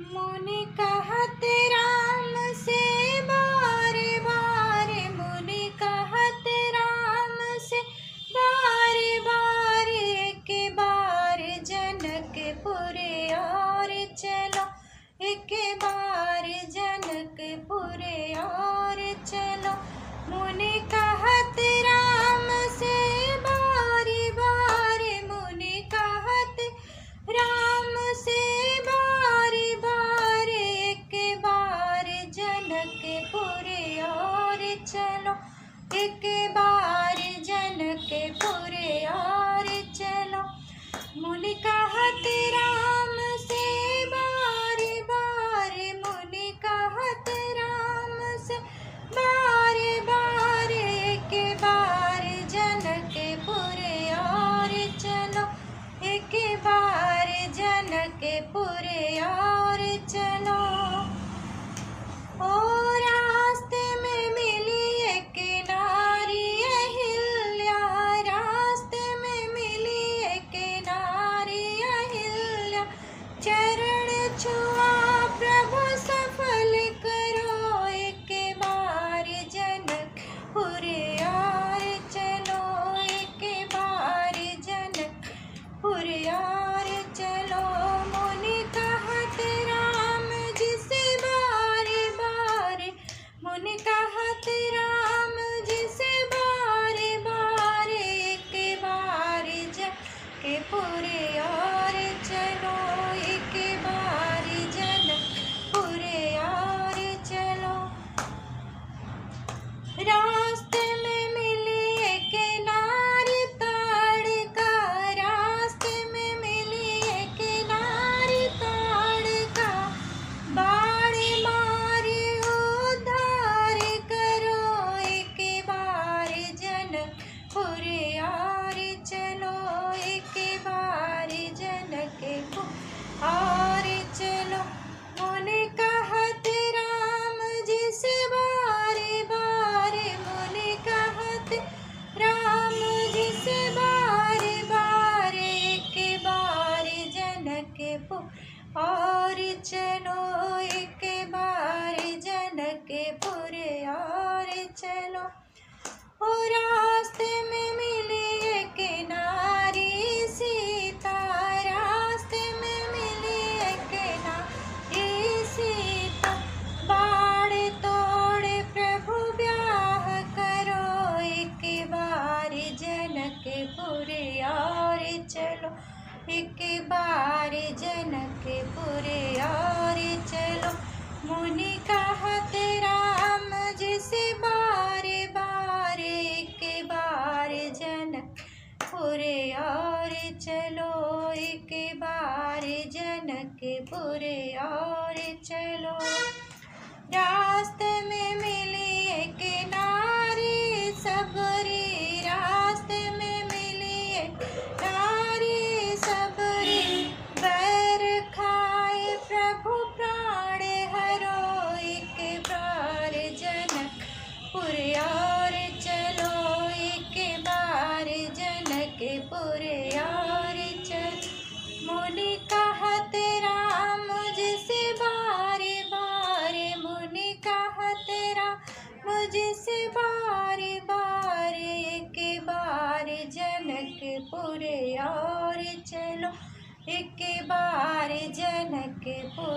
मुनि कहत राम से बारे बारे, मुनि कहत राम से बारे बारे, के बार जनकपुर और चलो, एक बार जनकपुर और चलो। मुनि कहत राम से बारे बारे, मुनि कहत राम से बारे बारे, एक बार जनकपुर और चलो, एक बार जनकपुर और चलो। मुनि कहत राम से बारे बारे, मुनि कहत राम से बारे बारे, एक बार जनकपुर और चलो, एक बार जनकपुर और चलो। ओ रास्ते में मिली एक नारी अहिल्या, रास्ते में मिली एक नारी अहिल्या, चरण छुआ प्रभु सफल करो, एक बार जनकपुर और चलो, एक बार जनकपुर और चलो। मुनि कहत राम जी से बारे बारे, मुनि कहत राम जी से बारे बारे, एक बार जनकपुर और चलो, एक बार जनकपुर और चलो। रास्ते में मिली एक नारी ताड़का, रास्ते में मिली एक नारी ताड़का, बाण मारे उद्धार करो, एक बार जनकपुर और चलो, एक बार जनकपुर और चलो। मुनि कहत राम जी से बारे बारे, मुनि कहत राम जी से बारे बारे, एक बार जनकपुर और चलो, एक बार जनकपुर और चलो। ओ रास्ते में मिली एक नारी सीता, रास्ते में मिली एक नारी सीता, बाण तोड़ प्रभु ब्याह करो, एक बार जनकपुर और चलो, एक बार जनकपुर और चलो। मुनि कहत राम जी से बारे बारे, एक बार जनकपुर और चलो, एक बार जनकपुर और चलो। रास्ते में मिली एक नारी सबरी, रास्ते में मिली एक नारी सबरी, बैर खाए प्रभु प्राण हरो, एक बार जनकपुर और चलो, एक बार जनकपुर और चलो। मुनि कहत राम जी से बारे बारे, मुनि कहत राम जी से बारे बारे, एक बार जनकपुर और चलो, एक बार जनकपुर